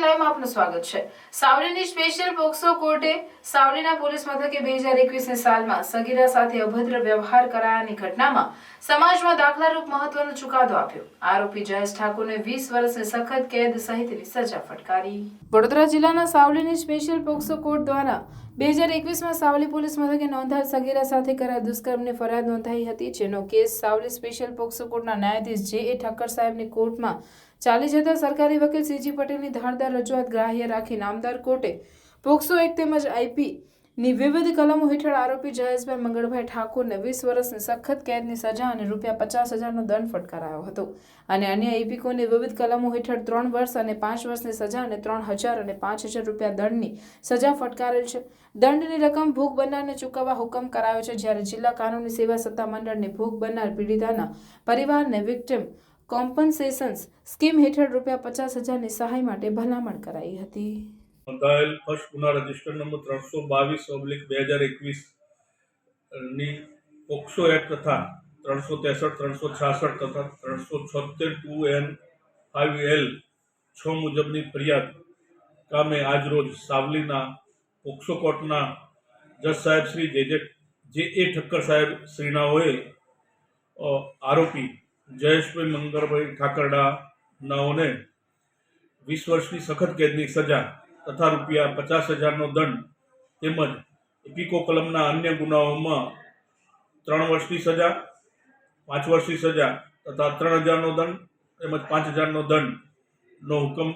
લાઈવમાં આપનું સ્વાગત છે। સાવલીની સ્પેશિયલ પોક્સો કોર્ટે સાવલીના પોલીસ મથકે 2021ની સાલમાં સગીરા સાથે અભદ્ર વ્યવહાર કરાયાની ઘટનામાં સમાજમાં દાખલારૂપ મહત્વનો ચુકાદો આપ્યો। આરોપી જયેશ ઠાકોરને 20 વર્ષની સખત કેદ સહિતની સજા ફટકારી। વડોદરા જિલ્લાના સાવલીની સ્પેશિયલ પોક્સો કોર્ટ દ્વારા 2021માં સાવલી પોલીસ મથકે નોંધાયેલ સગીરા સાથે કરાયેલ દુષ્કર્મની ફરિયાદ નોંધાઈ હતી, જેનો કેસ સાવલી સ્પેશિયલ પોક્સો કોર્ટના ન્યાયાધીશ જે.એ. ઠક્કર સાહેબની કોર્ટમાં ચાલી જતા સરકારી વકીલ સી.જી. પટેલની ધારદાર રજૂઆત ગ્રાહ્ય રાખી નામદાર કોર્ટે પોક્સો એક્ટ તેમજ આઈપીની વિવિધ કલમો હેઠળ આરોપી જયેશભાઈ મંગળભાઈ ઠાકોરને 20 વર્ષની સખત કેદની સજા અને ₹50,000નો દંડ ફટકારાયો હતો અને અન્ય આઈપીકોને વિવિધ કલમો હેઠળ 3 વર્ષ અને 5 વર્ષની સજા અને ₹3,000 અને ₹5,000 દંડની સજા ફટકારેલ છે। દંડની રકમ ભોગ બનનારને ચૂકવવા હુકમ કરાયો છે, જ્યારે જિલ્લા કાનૂની સેવા સત્તા મંડળની ભોગ બનનાર પીડિતાના પરિવારને વિક્ટિમ કોમ્પન્સેશન્સ સ્કીમ હેઠળ ₹50,000ની સહાય માટે ભલામણ કરાઈ હતી। નોંધાયેલ ફર્સ્ટ ગુના રજિસ્ટર નંબર 322/2021 ની પોક્સો એક્ટ તથા 363, 366 તથા 376(2)N(5)L 6 મુજબની ફરિયાદ કામે આજરોજ સાવલીના પોક્સો કોર્ટના જજ સાહેબ શ્રી જે.એ. ઠક્કર સાહેબ શ્રીનાઓએ આરોપી જયેશભાઈ મંગળભાઈ ઠાકરડા નાઓને 20 વર્ષની સખત કેદની સજા તથા ₹50,000નો દંડ તેમજ ઇપીકો કલમના અન્ય ગુનાઓમાં 3 વર્ષની સજા, 5 વર્ષની સજા તથા ₹3,000નો દંડ તેમજ ₹5,000નો દંડનો હુકમ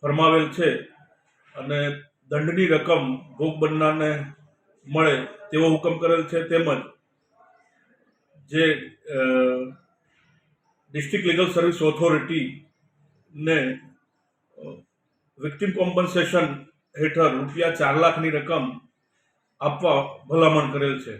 ફરમાવેલ છે અને દંડની રકમ ભોગ બનનારને મળે તેવો હુકમ કરેલ છે। તેમજ જે ડિસ્ટ્રિક્ટ લીગલ સર્વિસ ઓથોરિટીને વિક્ટિમ કોમ્પન્સેશન હેઠળ ₹4 લાખની રકમ આપવા ભલામણ કરેલ છે।